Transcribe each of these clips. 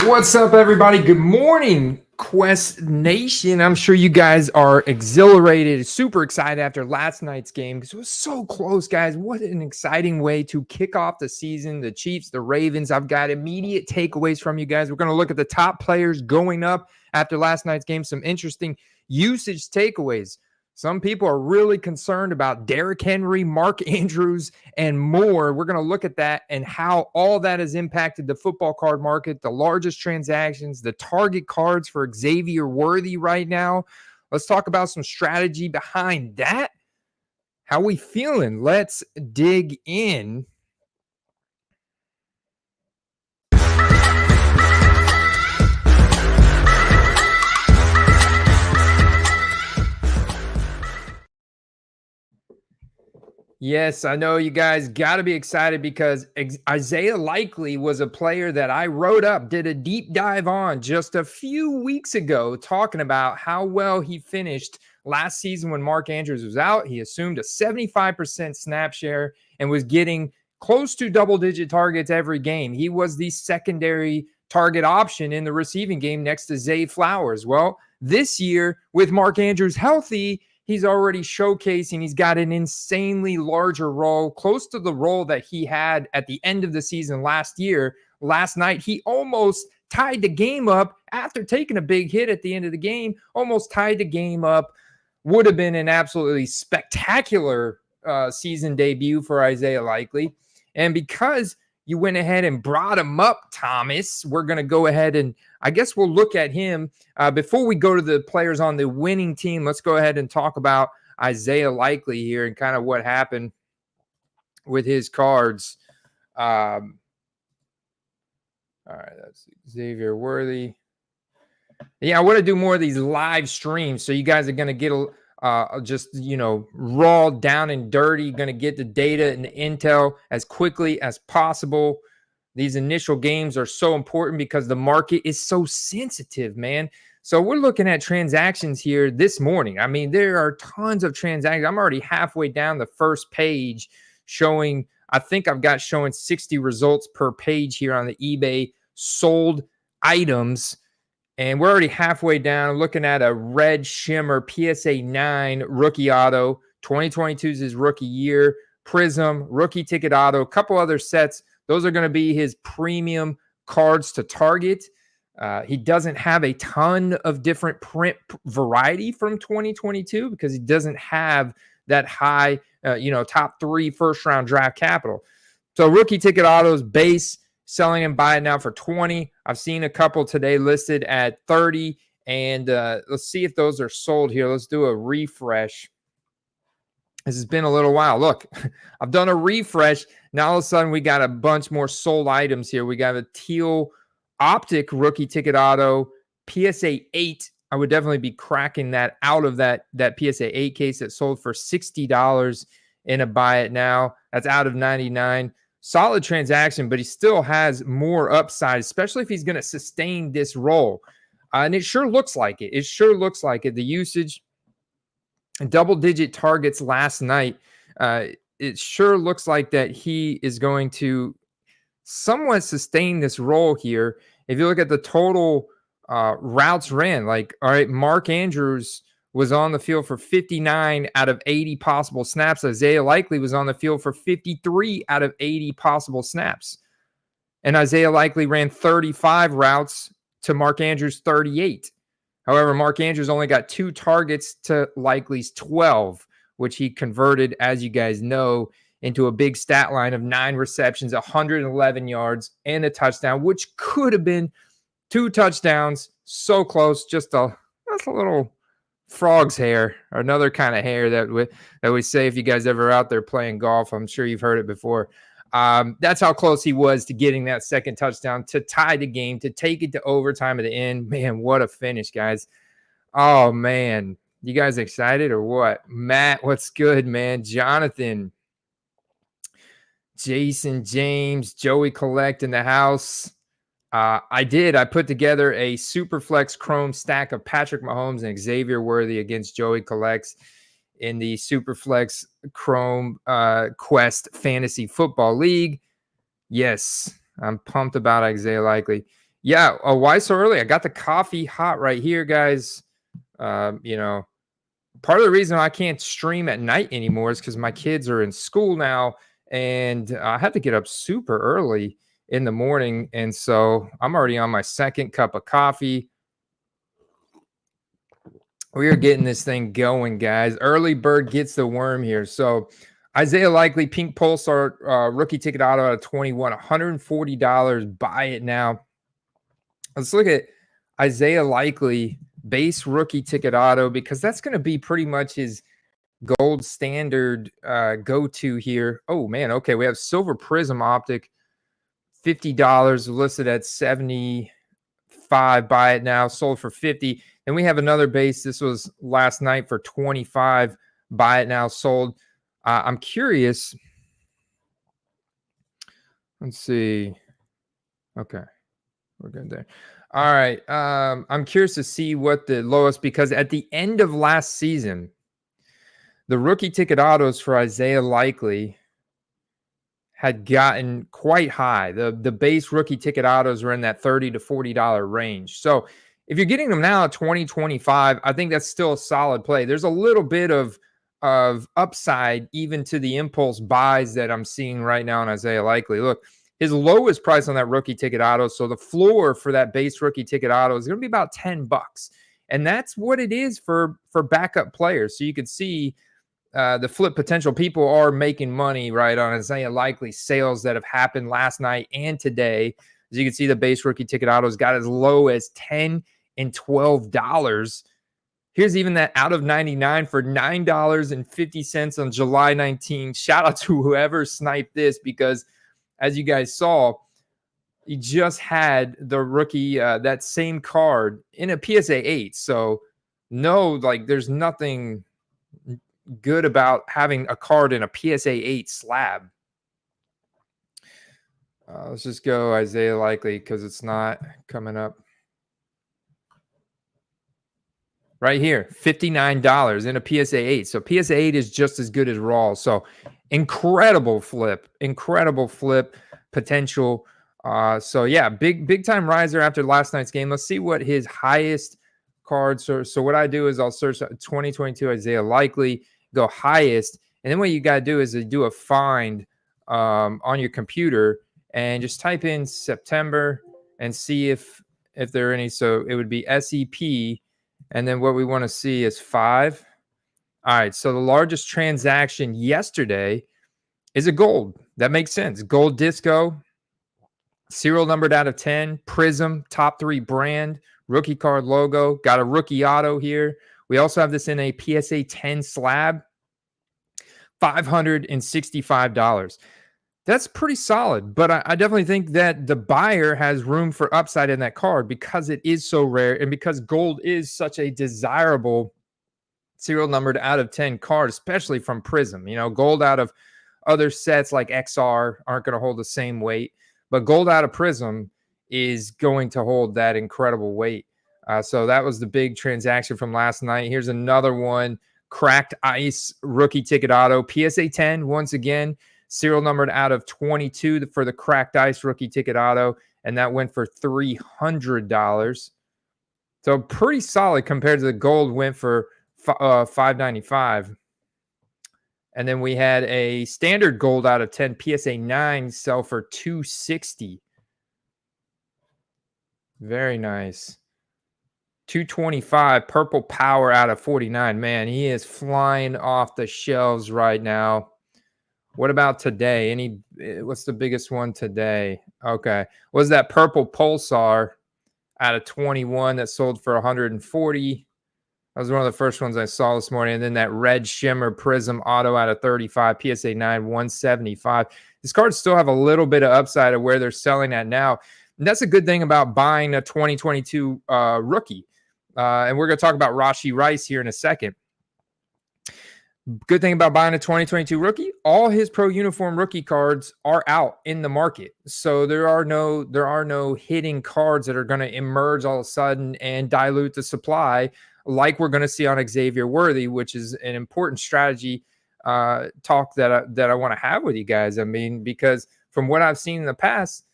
What's up, everybody? Good morning, Quest Nation. I'm sure you guys are exhilarated, super excited after last night's game because it was so close, guys. What an exciting way to kick off the season. The Chiefs, the Ravens. I've got immediate takeaways from you guys. We're going to look at the top players going up after last night's game. Some interesting usage takeaways. Some people are really concerned about Derrick Henry, Mark Andrews, and more. We're going to look at that and how all that has impacted the football card market, the largest transactions, the target cards for Xavier Worthy right now. Let's talk about some strategy behind that. How we feeling? Let's dig in. Yes, I know you guys got to be excited because Isaiah Likely was a player that I wrote up, did a deep dive on just a few weeks ago, talking about how well he finished last season when Mark Andrews was out. He assumed a 75% snap share and was getting close to double-digit targets every game. He was the secondary target option in the receiving game next to Zay Flowers. Well, this year, with Mark Andrews healthy, he's already showcasing he's got an insanely larger role, close to the role that he had at the end of the season last year. Last night, he almost tied the game up after taking a big hit at the end of the game, almost tied the game up. Would have been an absolutely spectacular season debut for Isaiah Likely. And because you went ahead and brought him up, Thomas, we're going to go ahead and I guess we'll look at him. Before we go to the players on the winning team, let's go ahead and talk about Isaiah Likely here and kind of what happened with his cards. All right, that's Xavier Worthy. Yeah, I want to do more of these live streams, so you guys are going to get just, raw, down and dirty, going to get the data and the intel as quickly as possible. These initial games are so important because the market is so sensitive, man. So we're looking at transactions here this morning. I mean, there are tons of transactions. I'm already halfway down the first page showing, I think I've got showing 60 results per page here on the eBay sold items. And we're already halfway down looking at a red shimmer PSA 9 rookie auto. 2022 is his rookie year. Prism, rookie ticket auto, a couple other sets. Those are going to be his premium cards to target. He doesn't have a ton of different print variety from 2022 because he doesn't have that high, top 3 first-round draft capital. So rookie ticket autos base, selling and buying now for 20. I've seen a couple today listed at 30. And let's see if those are sold here. Let's do a refresh. This has been a little while. Look, I've done a refresh. Now all of a sudden we got a bunch more sold items here. We got a teal optic rookie ticket auto, PSA 8. I would definitely be cracking that out of that PSA 8 case that sold for $60 in a buy it now. That's out of 99. Solid transaction, but he still has more upside, especially if he's going to sustain this role. And it sure looks like it. It sure looks like it. The usage, double-digit targets last night. It sure looks like that he is going to somewhat sustain this role here. If you look at the total routes ran, all right, Mark Andrews was on the field for 59 out of 80 possible snaps. Isaiah Likely was on the field for 53 out of 80 possible snaps. And Isaiah Likely ran 35 routes to Mark Andrews' 38. However, Mark Andrews only got 2 targets to Likely's 12, which he converted, as you guys know, into a big stat line of 9 receptions, 111 yards, and a touchdown, which could have been 2 touchdowns. So close, that's a little frog's hair, or another kind of hair that we say if you guys ever out there playing golf. I'm sure you've heard it before. That's how close he was to getting that second touchdown to tie the game, to take it to overtime at the end. Man, what a finish, guys. Oh, man. You guys excited or what? Matt, what's good, man? Jonathan, Jason, James, Joey Collect in the house. I put together a Superflex Chrome stack of Patrick Mahomes and Xavier Worthy against Joey Collects in the Superflex Chrome Quest Fantasy Football League. Yes, I'm pumped about Isaiah Likely. Yeah. Why so early? I got the coffee hot right here, guys. You know, part of the reason I can't stream at night anymore is because my kids are in school now, and I have to get up super early in the morning. And so I'm already on my second cup of coffee. We are getting this thing going, guys. Early bird gets the worm here. So Isaiah Likely, Pink Pulsar, rookie ticket auto at 21, $140. Buy it now. Let's look at Isaiah Likely base rookie ticket auto, because that's going to be pretty much his gold standard go-to here. Oh man, okay, we have silver prism optic, $50 listed at 75. Buy it now, sold for 50. And we have another base. This was last night for 25. Buy it now, sold. I'm curious. Let's see. Okay, we're good there. All right. I'm curious to see what the lowest, because at the end of last season, the rookie ticket autos for Isaiah Likely had gotten quite high. The base rookie ticket autos were in that $30 to $40 range. So if you're getting them now at 2025, I think that's still a solid play. There's a little bit of upside even to the impulse buys that I'm seeing right now in Isaiah Likely. Look, his lowest price on that rookie ticket auto, so the floor for that base rookie ticket auto is going to be about $10. And that's what it is for backup players. So you could see the flip potential. People are making money, right, on Isaiah Likely sales that have happened last night and today. As you can see, the base rookie ticket autos got as low as $10 and $12. Here's even that out of 99 for $9.50 on July 19. Shout out to whoever sniped this, because as you guys saw, he just had the rookie, that same card in a PSA 8. So no, like there's nothing good about having a card in a PSA 8 slab. Let's just go Isaiah Likely, because it's not coming up. Right here, $59 in a PSA 8. So PSA 8 is just as good as raw. So incredible flip potential. So yeah, big time riser after last night's game. Let's see what his highest cards are. So what I do is I'll search 2022 Isaiah Likely, go highest, and then what you got to do is do a find on your computer and just type in September and see if there are any. So it would be SEP. And then what we want to see is 5. All right. So the largest transaction yesterday is a gold. That makes sense. Gold disco, serial numbered out of 10, Prism, top 3 brand, rookie card logo. Got a rookie auto here. We also have this in a PSA 10 slab, $565. That's pretty solid, but I definitely think that the buyer has room for upside in that card because it is so rare and because gold is such a desirable serial numbered out of 10 card, especially from Prism. You know, gold out of other sets like XR aren't going to hold the same weight, but gold out of Prism is going to hold that incredible weight. So that was the big transaction from last night. Here's another one, cracked ice rookie ticket auto, PSA 10 once again. Serial numbered out of 22 for the cracked ice rookie ticket auto, and that went for $300. So pretty solid compared to the gold, went for $595. And then we had a standard gold out of 10 PSA 9 sell for $260. Very nice. 225 purple power out of 49. Man, he is flying off the shelves right now. What about today? What's the biggest one today? Okay. Was that purple pulsar out of 21 that sold for 140? That was one of the first ones I saw this morning. And then that red shimmer prism auto out of 35, PSA 9, 175. These cards still have a little bit of upside of where they're selling at now. And that's a good thing about buying a 2022 rookie. And we're going to talk about Rashee Rice here in a second. Good thing about buying a 2022 rookie, all his pro uniform rookie cards are out in the market. So there are no hitting cards that are going to emerge all of a sudden and dilute the supply like we're going to see on Xavier Worthy, which is an important strategy talk that I want to have with you guys. I mean, because from what I've seen in the past,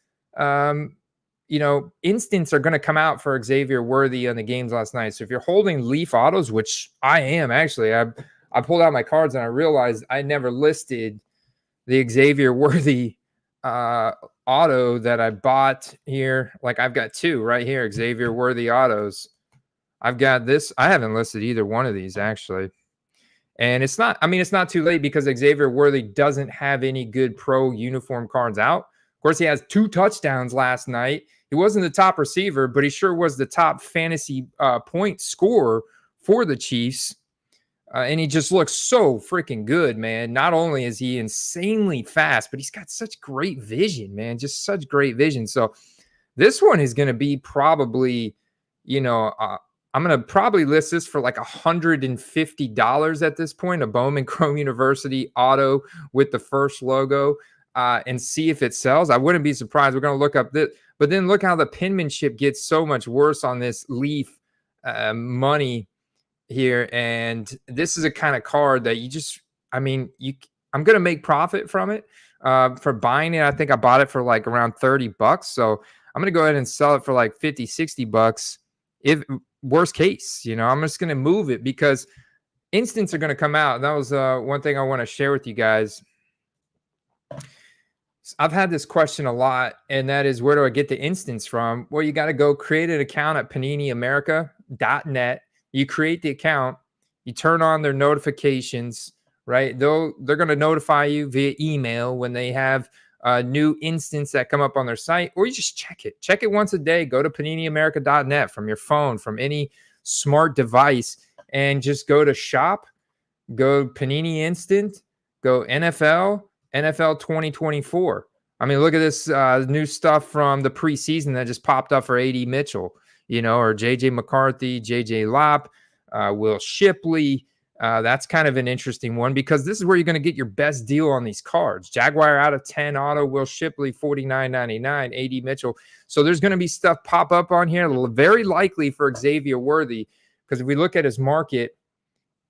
instants are going to come out for Xavier Worthy on the games last night. So if you're holding Leaf autos, which I am actually, I pulled out my cards and I realized I never listed the Xavier Worthy auto that I bought here. Like I've got two right here, Xavier Worthy autos. I've got this. I haven't listed either one of these actually. And it's not too late because Xavier Worthy doesn't have any good pro uniform cards out. Of course, he has 2 touchdowns last night. He wasn't the top receiver, but he sure was the top fantasy point scorer for the Chiefs. And he just looks so freaking good, man. Not only is he insanely fast, but he's got such great vision, man. Just such great vision. So this one is going to be probably, I'm going to probably list this for like $150 at this point, a Bowman Chrome University auto with the first logo, and see if it sells. I wouldn't be surprised. We're going to look up this, but then look how the penmanship gets so much worse on this Leaf money here. And this is a kind of card that I'm going to make profit from it for buying it. I think I bought it for like around $30. So I'm going to go ahead and sell it for like 50, 60 bucks. If worst case, I'm just going to move it because instants are going to come out. And that was one thing I want to share with you guys. I've had this question a lot, and that is, where do I get the instants from? Well, you got to go create an account at paniniamerica.net. You create the account, you turn on their notifications, right? They're going to notify you via email when they have new instants that come up on their site, or you just check it. Check it once a day. Go to paniniamerica.net from your phone, from any smart device, and just go to shop, go Panini Instant, go NFL 2024. I mean, look at this new stuff from the preseason that just popped up for A.D. Mitchell, or J.J. McCarthy, J.J. Lopp, Will Shipley. That's kind of an interesting one because this is where you're going to get your best deal on these cards. Jaguar out of 10 auto, Will Shipley, $49.99, A.D. Mitchell. So there's going to be stuff pop up on here, very likely for Xavier Worthy, because if we look at his market,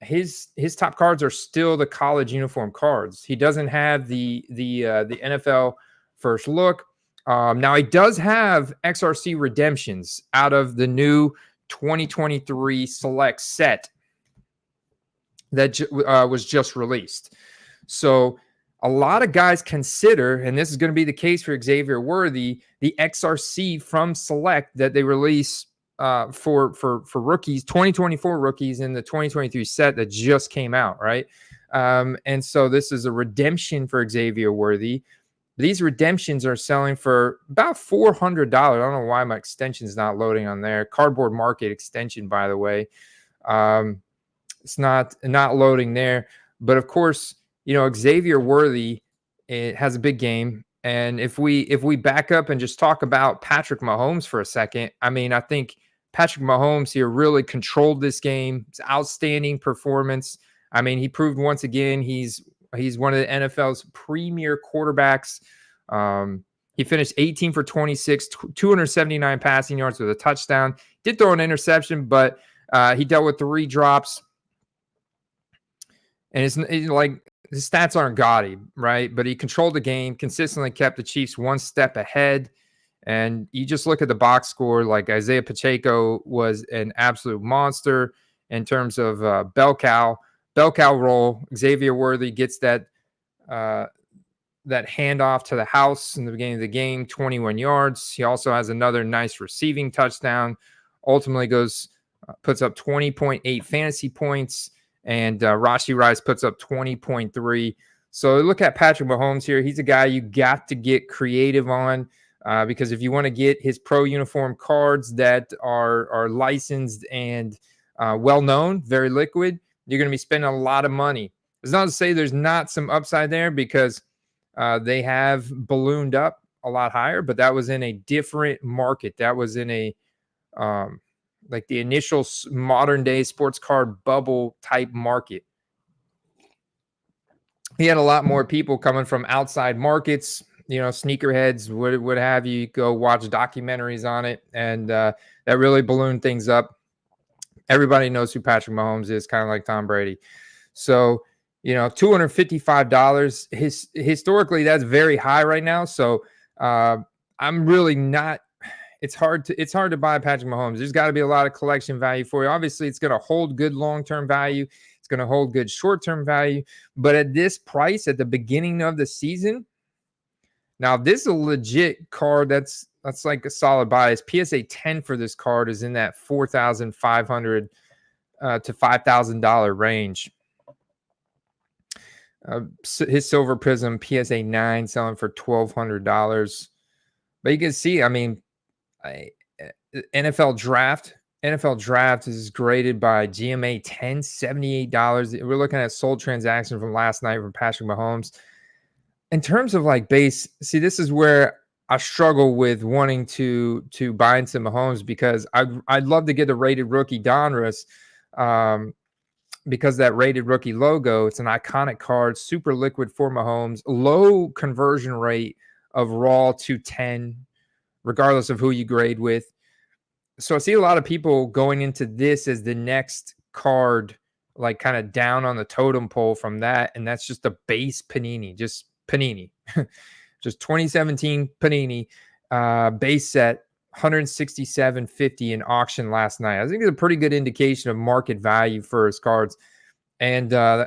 his top cards are still the college uniform cards. He doesn't have the NFL first look. Now he does have XRC redemptions out of the new 2023 select set that was just released. So a lot of guys consider, and this is going to be the case for Xavier Worthy, the XRC from select that they release for rookies, 2024 rookies in the 2023 set that just came out, right? And so this is a redemption for Xavier Worthy. These redemptions are selling for about $400. I don't know why my extension is not loading on there. Cardboard Market extension, by the way. It's not loading there. But of course, Xavier Worthy, it has a big game. And if we back up and just talk about Patrick Mahomes for a second, I think Patrick Mahomes here really controlled this game. It's outstanding performance. He proved once again he's one of the NFL's premier quarterbacks. He finished 18 for 26, 279 passing yards with a touchdown. Did throw an interception, but he dealt with 3 drops. And it's like his stats aren't gaudy, right? But he controlled the game, consistently kept the Chiefs one step ahead. And you just look at the box score, like Isaiah Pacheco was an absolute monster in terms of bell cow roll. Xavier Worthy gets that handoff to the house in the beginning of the game, 21 yards. He also has another nice receiving touchdown. Ultimately puts up 20.8 fantasy points, and Rashee Rice puts up 20.3. So look at Patrick Mahomes here. He's a guy you got to get creative on because if you want to get his pro uniform cards that are licensed and well-known, very liquid, you're going to be spending a lot of money. It's not to say there's not some upside there because they have ballooned up a lot higher, but that was in a different market. That was in a like the initial modern day sports card bubble type market. He had a lot more people coming from outside markets, sneakerheads, what have you, go watch documentaries on it. And that really ballooned things up. Everybody knows who Patrick Mahomes is, kind of like Tom Brady. So, $255. Historically, that's very high right now. So I'm really not it's hard to buy Patrick Mahomes. There's got to be a lot of collection value for you. Obviously, it's going to hold good long-term value. It's going to hold good short-term value. But at this price, at the beginning of the season, now this is a legit card. That's like a solid buy. PSA 10 for this card is in that $4,500 to $5,000 range. His Silver Prism PSA 9 selling for $1,200. But you can see, I mean, NFL Draft is graded by GMA 10, $78. We're looking at sold transaction from last night from Patrick Mahomes. In terms of like base, see, this is where I struggle with wanting to buy into Mahomes, because I'd love to get a rated rookie Donruss, because that rated rookie logo, it's an iconic card, super liquid for Mahomes, low conversion rate of raw to 10, regardless of who you grade with. So I see a lot of people going into this as the next card, like kind of down on the totem pole from that. And that's just a base Panini, just Panini, just 2017 Panini base set, $167.50 in auction last night. I think it's a pretty good indication of market value for his cards. And I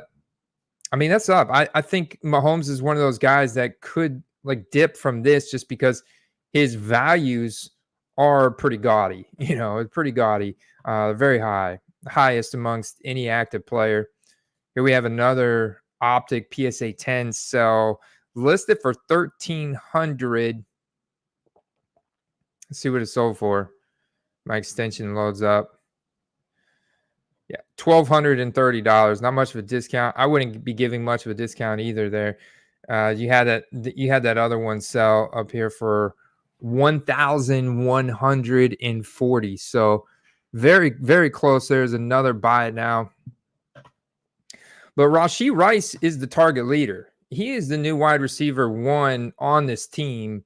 mean, that's up. I think Mahomes is one of those guys that could like dip from this just because his values are pretty gaudy. You know, it's pretty gaudy, very high, highest amongst any active player. Here we have another Optic PSA 10 sell listed for $1,300. Let's see what it sold for. My extension loads up. Yeah, $1,230. Not much of a discount. I wouldn't be giving much of a discount either there. You had that other one sell up here for $1,140. So very, very close. There's another buy it now. But Rashee Rice is the target leader. He is the new wide receiver 1 on this team.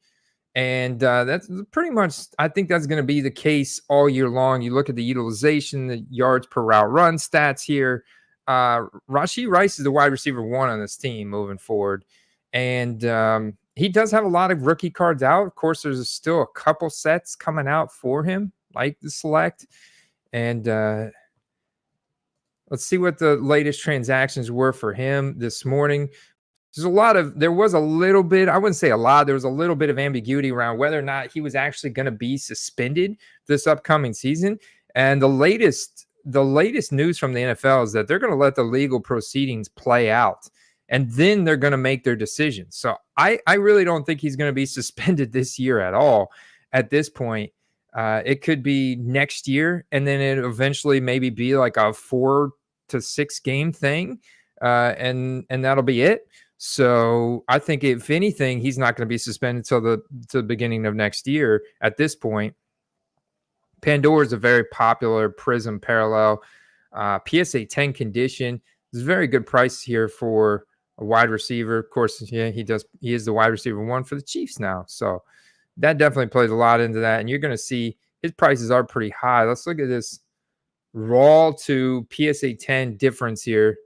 And that's pretty much, I think that's going to be the case all year long. You look at the utilization, the yards per route run stats here. Rashee Rice is the wide receiver 1 on this team moving forward. And he does have a lot of rookie cards out. Of course, there's still a couple sets coming out for him, like the Select. And let's see what the latest transactions were for him this morning. There was a little bit, I wouldn't say a lot, there was a little bit of ambiguity around whether or not he was actually going to be suspended this upcoming season. And the latest news from the NFL is that they're going to let the legal proceedings play out, and then they're going to make their decision. So I really don't think he's going to be suspended this year at all at this point. It could be next year, and then it eventually maybe be like a 4 to 6 game thing, and that'll be it. So I think if anything, he's not going to be suspended until the beginning of next year at this point. Pandora is a very popular Prism parallel. PSA 10 condition. There's a very good price here for a wide receiver. Of course, yeah, he is the wide receiver 1 for the Chiefs now. So that definitely plays a lot into that. And you're going to see his prices are pretty high. Let's look at this raw to PSA 10 difference here.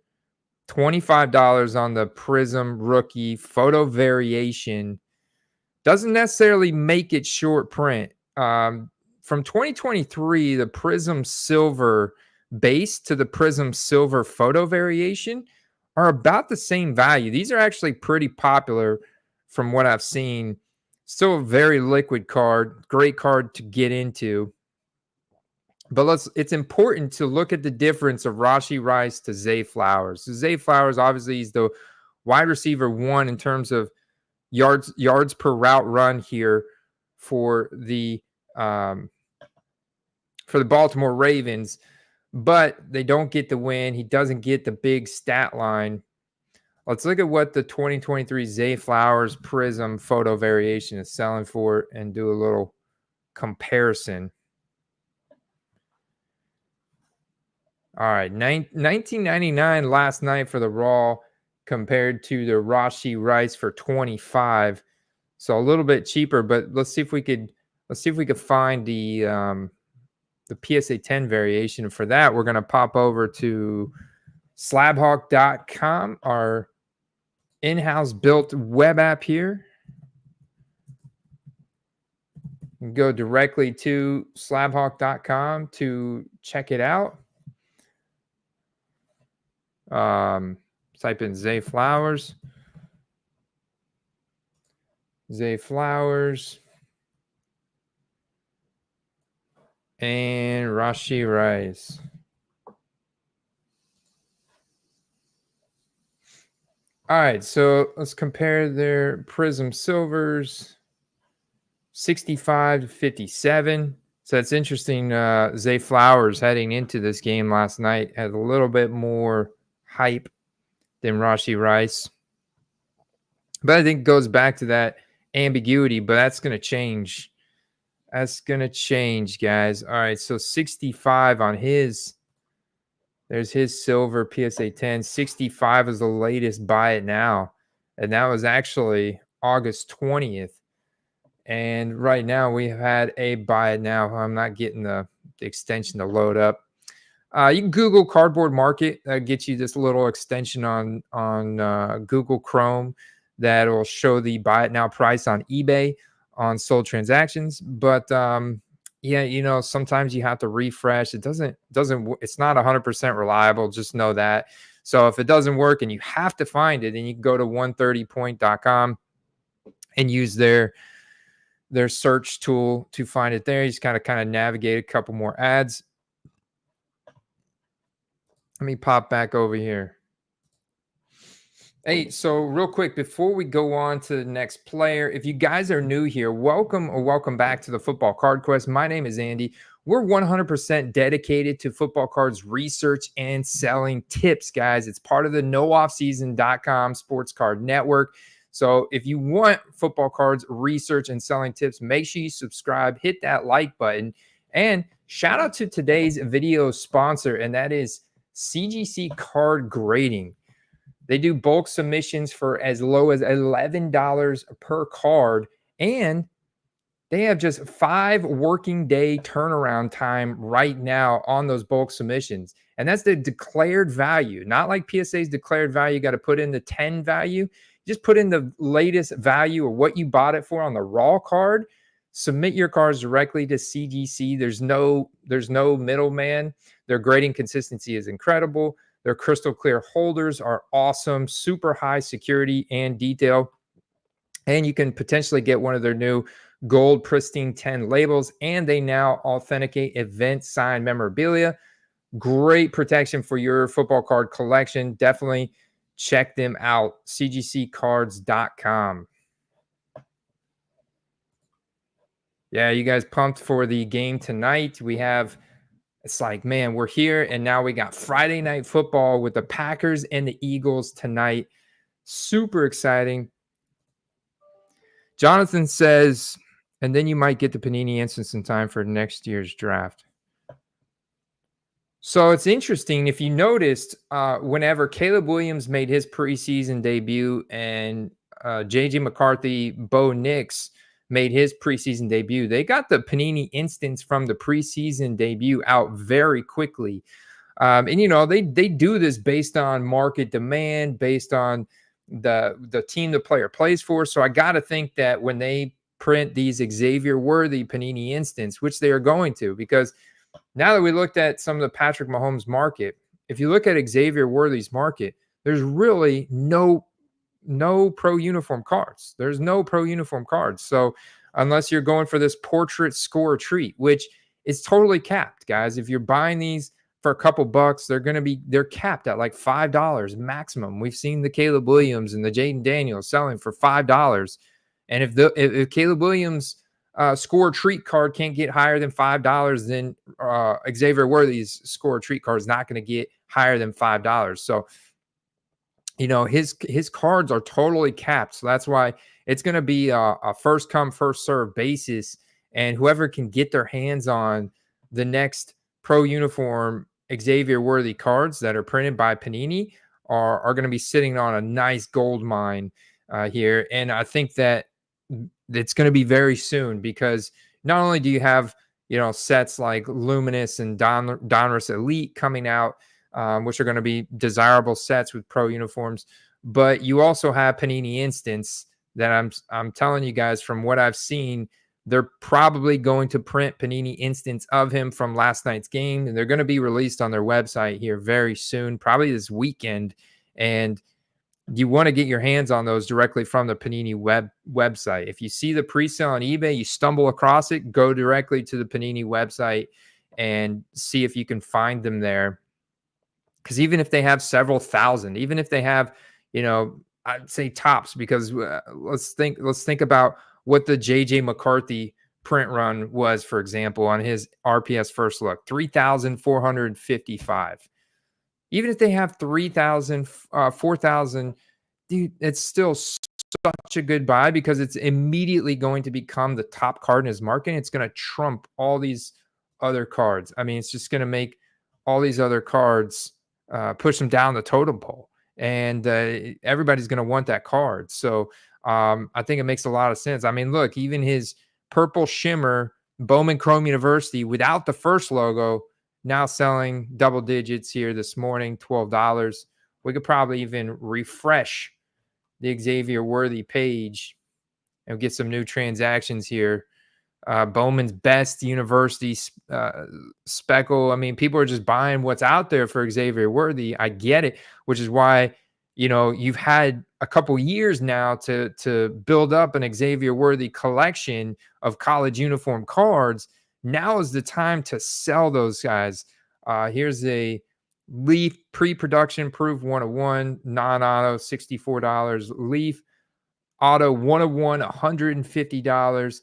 $25 on the Prism rookie photo variation. Doesn't necessarily make it short print. From 2023, the Prism Silver base to the Prism Silver photo variation are about the same value. These are actually pretty popular from what I've seen. Still a very liquid card. Great card to get into. But it's important to look at the difference of Rashee Rice to Zay Flowers. So Zay Flowers, obviously, he's the wide receiver 1 in terms of yards per route run here for the Baltimore Ravens, but they don't get the win. He doesn't get the big stat line. Let's look at what the 2023 Zay Flowers Prism photo variation is selling for and do a little comparison. All right, $19.99 last night for the raw compared to the Rashee Rice for $25. So a little bit cheaper, but let's see if we could find the PSA 10 variation. For that, we're going to pop over to slabhawk.com, our in-house built web app here. You can go directly to slabhawk.com to check it out. Type in Zay Flowers. Zay Flowers. And Rashee Rice. All right, so let's compare their Prism Silvers. 65 to 57. So it's interesting. Zay Flowers heading into this game last night had a little bit more hype than Rashee Rice. But I think it goes back to that ambiguity, but that's going to change. That's going to change, guys. All right, so 65 on his. There's his silver PSA 10. 65 is the latest buy it now. And that was actually August 20th. And right now we have had a buy it now. I'm not getting the extension to load up. You can Google Cardboard Market. That gets you this little extension on Google Chrome that will show the buy it now price on eBay on sold transactions. But yeah, you know, sometimes you have to refresh. It's not 100% reliable. Just know that. So if it doesn't work and you have to find it, then you can go to 130point.com and use their search tool to find it there. You just kind of navigate a couple more ads. Let me pop back over here. Hey, so real quick, before we go on to the next player, if you guys are new here, welcome back to the Football Card Quest. My name is Andy. We're 100% dedicated to football cards research and selling tips, guys. It's part of the nooffseason.com sports card network. So if you want football cards research and selling tips, make sure you subscribe, hit that like button, and shout out to today's video sponsor, and that is CGC Card Grading. They do bulk submissions for as low as $11 per card, and they have just 5 working day turnaround time right now on those bulk submissions. And that's the declared value, not like PSA's declared value. You got to put in the 10 value. Just put in the latest value of what you bought it for on the raw card. Submit your cards directly to CGC. There's no middleman. Their grading consistency is incredible. Their crystal clear holders are awesome, super high security and detail. And you can potentially get one of their new gold pristine 10 labels, and they now authenticate event signed memorabilia. Great protection for your football card collection. Definitely check them out, cgccards.com. Yeah, you guys pumped for the game tonight? It's like, man, we're here, and now we got Friday Night Football with the Packers and the Eagles tonight. Super exciting. Jonathan says, and then you might get the Panini instance in time for next year's draft. So it's interesting. If you noticed, whenever Caleb Williams made his preseason debut and J.J. McCarthy, Bo Nix made his preseason debut, they got the Panini instance from the preseason debut out very quickly. And, you know, they do this based on market demand, based on the team the player plays for. So I got to think that when they print these Xavier Worthy Panini instance, which they are going to, because now that we looked at some of the Patrick Mahomes market, if you look at Xavier Worthy's market, there's really no pro uniform cards. There's no pro uniform cards. So unless you're going for this portrait score treat, which is totally capped, guys. If you're buying these for a couple bucks, they're capped at like $5 maximum. We've seen the Caleb Williams and the Jaden Daniels selling for $5. And if Caleb Williams score treat card can't get higher than $5, then Xavier Worthy's score treat card is not going to get higher than $5. So, you know, his cards are totally capped. So that's why it's going to be a first come, first serve basis. And whoever can get their hands on the next pro uniform Xavier Worthy cards that are printed by Panini are going to be sitting on a nice gold mine here. And I think that it's going to be very soon, because not only do you have, you know, sets like Luminous and Donruss Elite coming out, which are going to be desirable sets with pro uniforms, but you also have Panini Instance that I'm telling you guys, from what I've seen, They're probably going to print Panini instance of him from last night's game, and they're going to be released on their website here very soon, probably this weekend. And you want to get your hands on those directly from the Panini website. If you see the pre-sale on eBay, you stumble across it, go directly to the Panini website and see if you can find them there. Because even if they have several thousand, even if they have, I'd say tops, because let's think about what the JJ McCarthy print run was, for example, on his RPS first look, 3,455. Even if they have 3,000, 4,000, dude, it's still such a good buy because it's immediately going to become the top card in his market. And it's going to trump all these other cards. I mean, it's just going to make all these other cards push them down the totem pole. And everybody's going to want that card. So I think it makes a lot of sense. I mean, look, even his purple shimmer Bowman Chrome University without the first logo, now selling double digits here this morning, $12. We could probably even refresh the Xavier Worthy page and get some new transactions here. Bowman's Best University speckle. I mean, people are just buying what's out there for Xavier Worthy. I get it, which is why, you've had a couple years now to build up an Xavier Worthy collection of college uniform cards. Now is the time to sell those guys. Here's a Leaf pre-production proof 101, non-auto, $64. Leaf auto 101, $150.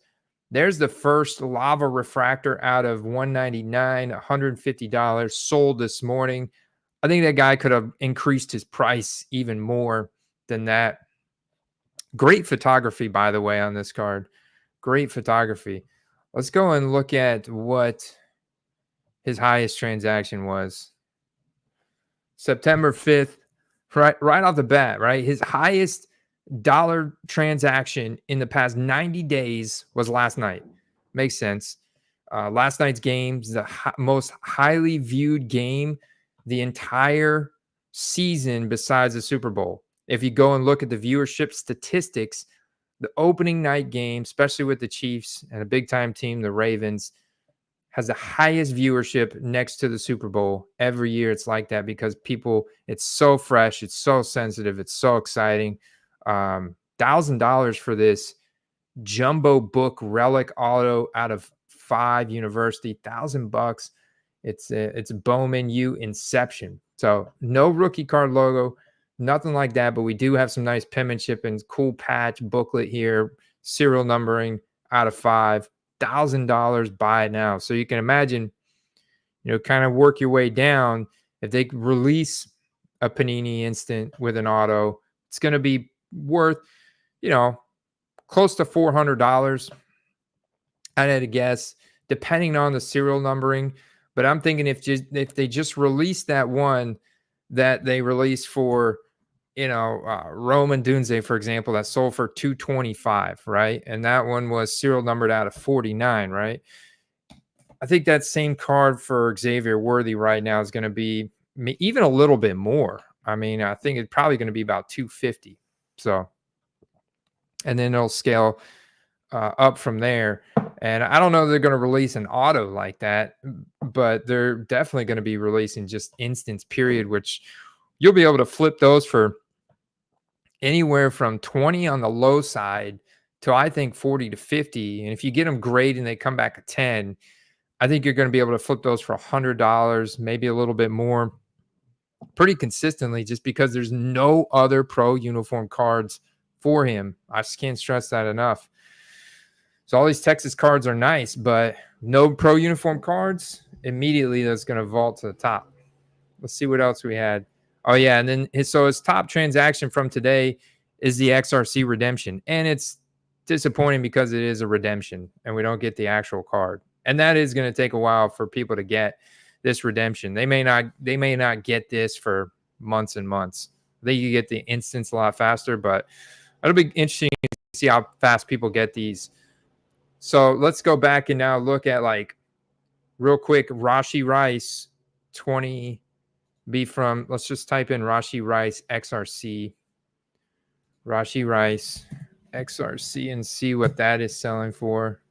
There's the first lava refractor out of 199, $150 sold this morning. I think that guy could have increased his price even more than that. Great photography, by the way, on this card. Great photography. Let's go and look at what his highest transaction was. September 5th, right off the bat, right? His highest dollar transaction in the past 90 days was last night. Makes sense. Last night's game is the most highly viewed game the entire season besides the Super Bowl. If you go and look at the viewership statistics, the opening night game, especially with the Chiefs and a big-time team, the Ravens, has the highest viewership next to the Super Bowl. Every year it's like that because it's so fresh, it's so sensitive, it's so exciting. $1,000 for this jumbo book relic auto out of 5 University, $1,000. It's Bowman U Inception. So no rookie card logo, nothing like that, but we do have some nice penmanship and cool patch booklet here, serial numbering out of 5. $1,000, buy it now. So you can imagine, kind of work your way down. If they release a Panini instant with an auto, it's going to be worth, close to $400. I had to guess, depending on the serial numbering. But I'm thinking if they just release that one that they released for, Roman Dunze, for example, that sold for $225, right? And that one was serial numbered out of 49, right? I think that same card for Xavier Worthy right now is going to be even a little bit more. I mean, I think it's probably going to be about 250. So, and then it'll scale up from there. And I don't know if they're going to release an auto like that, but they're definitely going to be releasing just instance period, which you'll be able to flip those for anywhere from 20 on the low side to, I think, 40 to 50. And if you get them great and they come back at 10, I think you're going to be able to flip those for $100, maybe a little bit more, pretty consistently, just because there's no other pro uniform cards for him. I just can't stress that enough. So all these Texas cards are nice, but no pro uniform cards, immediately that's going to vault to the top. Let's see what else we had. Oh, yeah, and then his top transaction from today is the XRC redemption. And it's disappointing because it is a redemption, and we don't get the actual card. And that is going to take a while for people to get this redemption. They may not get this for months and months. They can get the instance a lot faster, but it'll be interesting to see how fast people get these. So let's go back and now look at, real quick, Rashee Rice 20 be from, let's just type in Rashee Rice XRC. Rashee Rice XRC and see what that is selling for.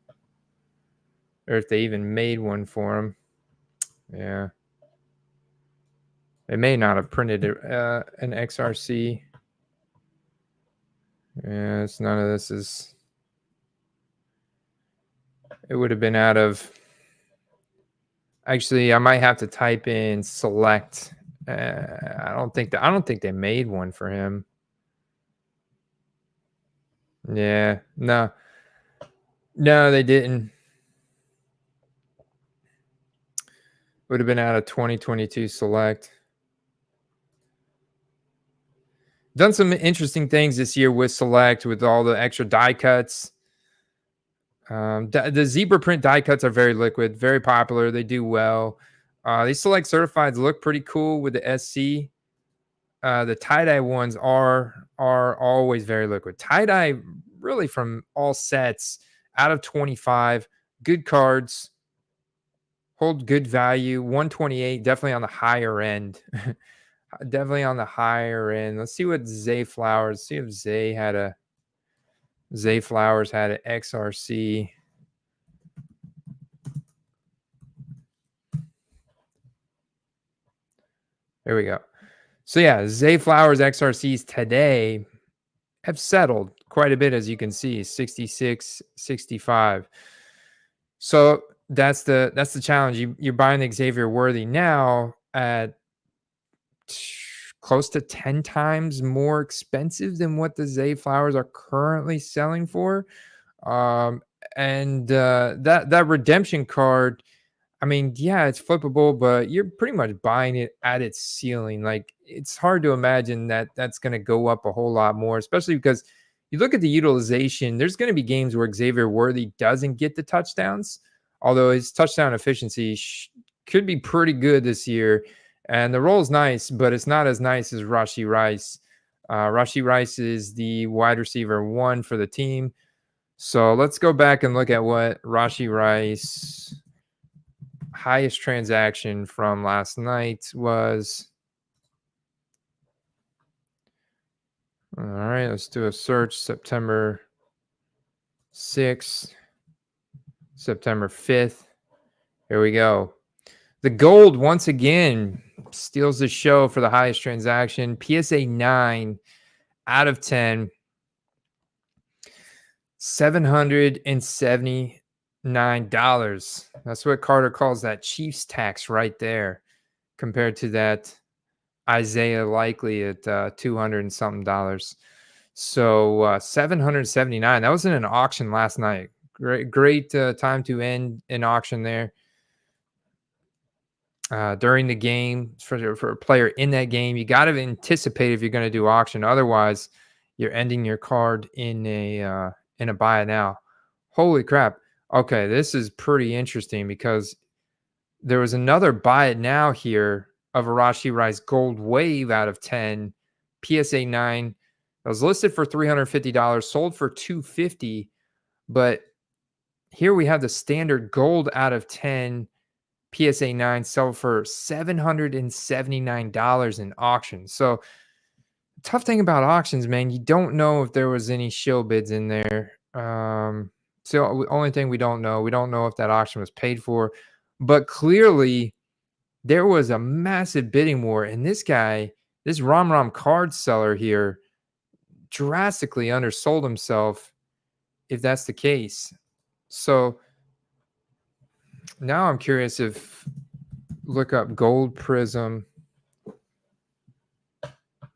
or if they even made one for him. Yeah. They may not have printed an XRC. Yeah, it's none of this is. It would have been out of. Actually, I might have to type in select. I don't think they made one for him. Yeah, no, they didn't. Would have been out of 2022 select. Done some interesting things this year with select, with all the extra die cuts. The zebra print die cuts are very liquid, very popular. They do well. These select certifieds look pretty cool with the SC. The tie-dye ones are always very liquid. Tie-dye really from all sets out of 25. Good cards. Hold good value. 128, definitely on the higher end. Definitely on the higher end. Let's see what Zay Flowers. See if Zay Flowers had an XRC. There we go. So yeah, Zay Flowers XRCs today have settled quite a bit, as you can see, 66, 65. So that's the challenge. You're buying the Xavier Worthy now at close to 10 times more expensive than what the Zay Flowers are currently selling for. That redemption card, I mean, yeah, it's flippable, but you're pretty much buying it at its ceiling. Like, it's hard to imagine that that's going to go up a whole lot more, especially because you look at the utilization. There's going to be games where Xavier Worthy doesn't get the touchdowns, although his touchdown efficiency could be pretty good this year. And the role is nice, but it's not as nice as Rashee Rice. Rashee Rice is the wide receiver 1 for the team. So let's go back and look at what Rashee Rice highest transaction from last night was. All right, let's do a search. September 6th, September 5th. Here we go. The gold once again steals the show for the highest transaction. PSA 9 out of 10. $779. That's what Carter calls that Chiefs tax right there, compared to that Isaiah Likely at $200 and something dollars. So $779. That was in an auction last night. Great time to end an auction there. During the game, for a player in that game, you got to anticipate if you're going to do auction. Otherwise, you're ending your card in a buy it now. Holy crap. Okay, this is pretty interesting because there was another buy it now here of a Rashee Rice gold wave out of 10, PSA 9. That was listed for $350, sold for $250. But here we have the standard gold out of 10, PSA 9, sell for $779 in auction. So tough thing about auctions, man, you don't know if there was any shill bids in there. So only thing we don't know if that auction was paid for, but clearly there was a massive bidding war, and this guy, this Rom card seller here, drastically undersold himself if that's the case. So now I'm curious if look up Gold Prism.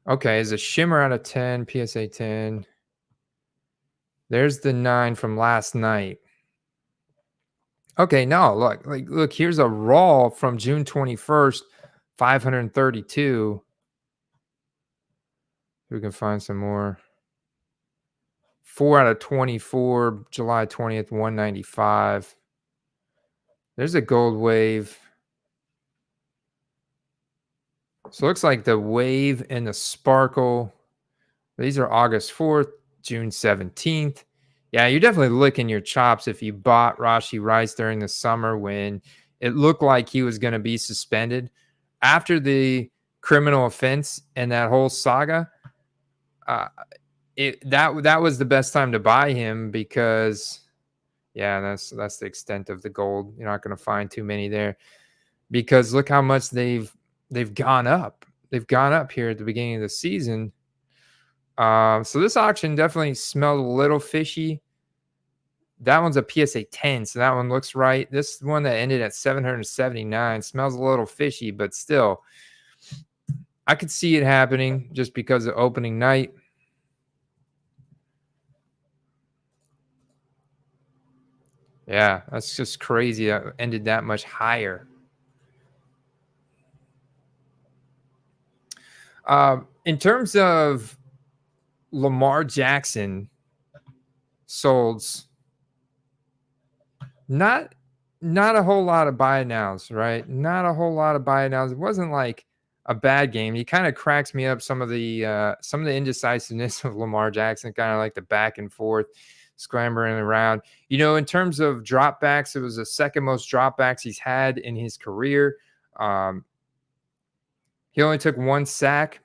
Okay, is a shimmer out of 10, PSA 10. There's the 9 from last night. Okay, now look, here's a raw from June 21st, 532. We can find some more. 4 out of 24, July 20th, 195. There's a gold wave. So it looks like the wave and the sparkle. These are August 4th, June 17th. Yeah, you're definitely licking your chops if you bought Rashee Rice during the summer when it looked like he was going to be suspended. After the criminal offense and that whole saga, that was the best time to buy him because Yeah, that's the extent of the gold. You're not going to find too many there because look how much they've gone up. They've gone up here at the beginning of the season. So this auction definitely smelled a little fishy. That one's a PSA 10, so that one looks right. This one that ended at 779 smells a little fishy, but still, I could see it happening just because of opening night. Yeah, that's just crazy. That ended that much higher. In terms of Lamar Jackson solds, not a whole lot of buy nows, right? Not a whole lot of buy nows. It wasn't like a bad game. He kind of cracks me up some of the indecisiveness of Lamar Jackson, kind of like the back and forth, scrambling around. You know, in terms of dropbacks, it was the second most dropbacks he's had in his career. He only took 1 sack,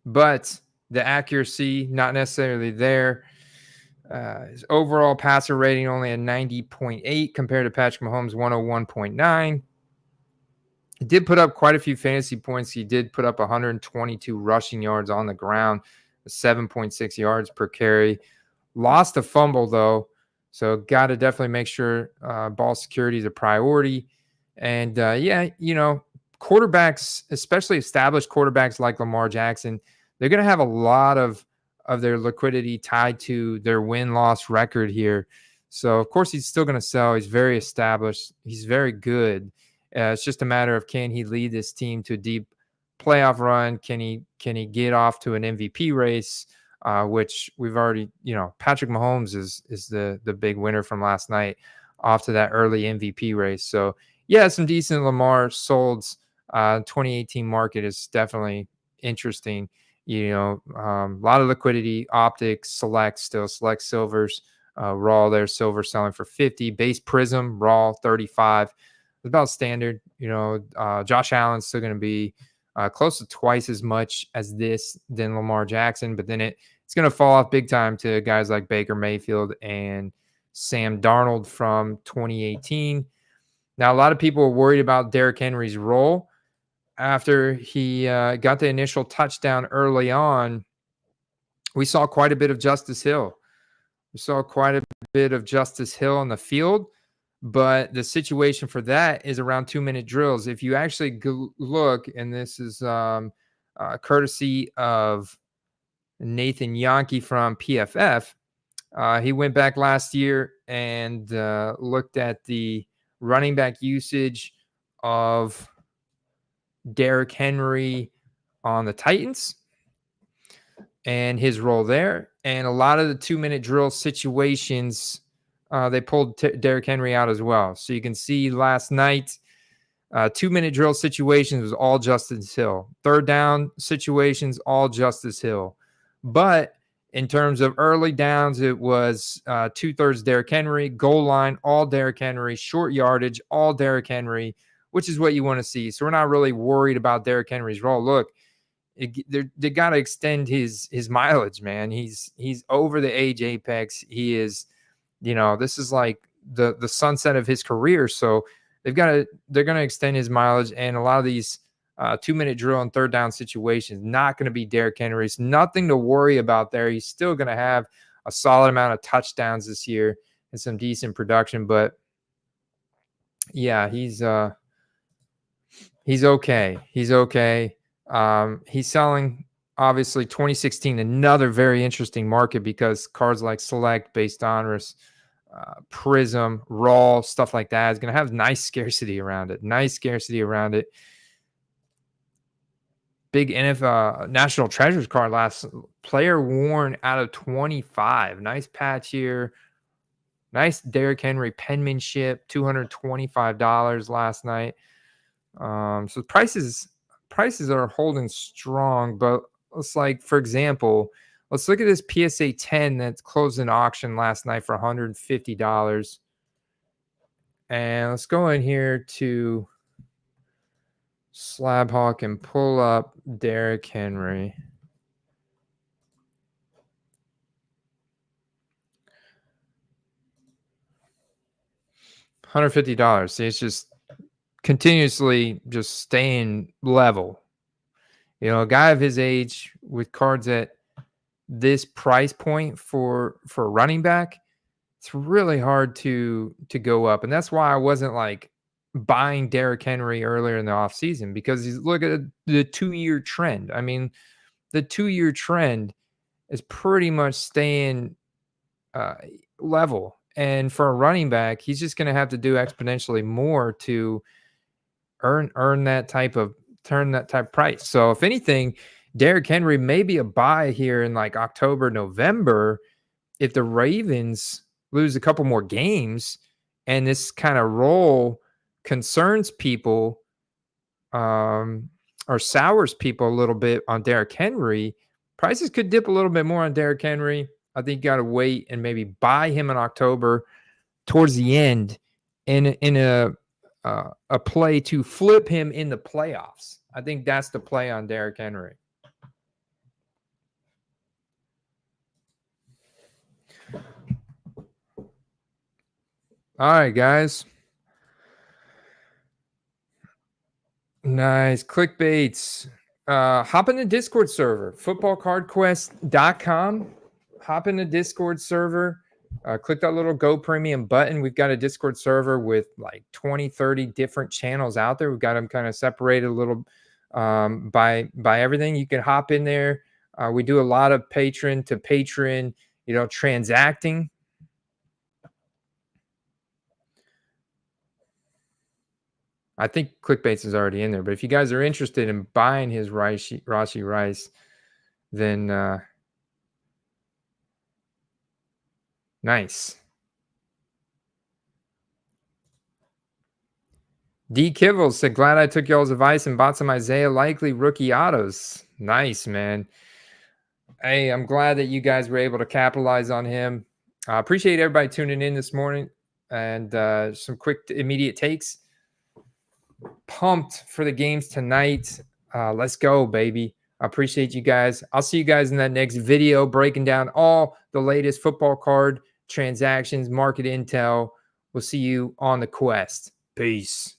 but the accuracy not necessarily there. His overall passer rating only a 90.8 compared to Patrick Mahomes' 101.9. He did put up quite a few fantasy points. He did put up 122 rushing yards on the ground, 7.6 yards per carry. Lost a fumble, though, so got to definitely make sure ball security is a priority. And, yeah, you know, quarterbacks, especially established quarterbacks like Lamar Jackson, they're going to have a lot of their liquidity tied to their win-loss record here. So, of course, he's still going to sell. He's very established. He's very good. It's just a matter of can he lead this team to a deep playoff run? Can he get off to an MVP race? Which we've already, you know, Patrick Mahomes is the big winner from last night off to that early MVP race. So yeah, some decent Lamar solds. 2018 market is definitely interesting. You know, a lot of liquidity, optics, select silvers, raw there, silver selling for 50, base prism, raw 35. It's about standard. You know, Josh Allen's still going to be close to twice as much as this than Lamar Jackson, but then it's going to fall off big time to guys like Baker Mayfield and Sam Darnold from 2018. Now, a lot of people are worried about Derrick Henry's role after he got the initial touchdown early on. We saw quite a bit of Justice Hill. We saw quite a bit of Justice Hill on the field, but the situation for that is around 2-minute drills. If you actually look, and this is courtesy of Nathan Yonke from PFF, he went back last year and looked at the running back usage of Derrick Henry on the Titans and his role there. And a lot of the 2-minute drill situations, they pulled Derrick Henry out as well. So you can see last night, 2-minute drill situations was all Justice Hill. Third down situations, all Justice Hill. But in terms of early downs, it was 2/3 Derrick Henry. Goal line, all Derrick Henry. Short yardage, all Derrick Henry, which is what you want to see. So we're not really worried about Derrick Henry's role. Look, they got to extend his mileage, man. He's over the age apex. He is, you know, this is like the sunset of his career. So they're going to extend his mileage, and a lot of these 2-minute drill and third down situations not going to be Derrick Henry. It's nothing to worry about there. He's still going to have a solid amount of touchdowns this year and some decent production, but yeah, he's okay. He's okay. He's selling, obviously, 2016, another very interesting market because cards like Select, Base Donruss, Prism, Raw, stuff like that is going to have nice scarcity around it. Big NFL National Treasures card last player worn out of 25. Nice patch here. Nice Derrick Henry penmanship, $225 last night. So prices are holding strong, but let's, like, for example, let's look at this PSA 10 that closed an auction last night for $150. And let's go in here to Slabhawk and pull up Derrick Henry. $150. See, it's just continuously just staying level. You know, a guy of his age with cards at this price point for a running back, it's really hard to go up. And that's why I wasn't like buying Derrick Henry earlier in the offseason, because he's look at the 2-year trend. I mean, the 2-year trend is pretty much staying level. And for a running back, he's just going to have to do exponentially more to earn that type of price. So if anything, Derrick Henry may be a buy here in like October, November, if the Ravens lose a couple more games and this kind of roll concerns people, or sours people a little bit on Derrick Henry, prices could dip a little bit more on Derrick Henry. I think you got to wait and maybe buy him in October towards the end in a play to flip him in the playoffs. I think that's the play on Derrick Henry. All right, guys. Nice. Clickbaits. Hop in the Discord server, footballcardquest.com. Hop in the Discord server. Click that little Go Premium button. We've got a Discord server with like 20, 30 different channels out there. We've got them kind of separated a little by everything. You can hop in there. We do a lot of patron to patron, transacting. I think Clickbaits is already in there, but if you guys are interested in buying his Rashee Rice, then nice. D. Kivels said, glad I took y'all's advice and bought some Isaiah Likely rookie autos. Nice, man. Hey, I'm glad that you guys were able to capitalize on him. I appreciate everybody tuning in this morning, and some quick immediate takes. Pumped for the games tonight. Let's go, baby. I appreciate you guys. I'll see you guys in that next video breaking down all the latest football card transactions, market intel. We'll see you on the quest. Peace.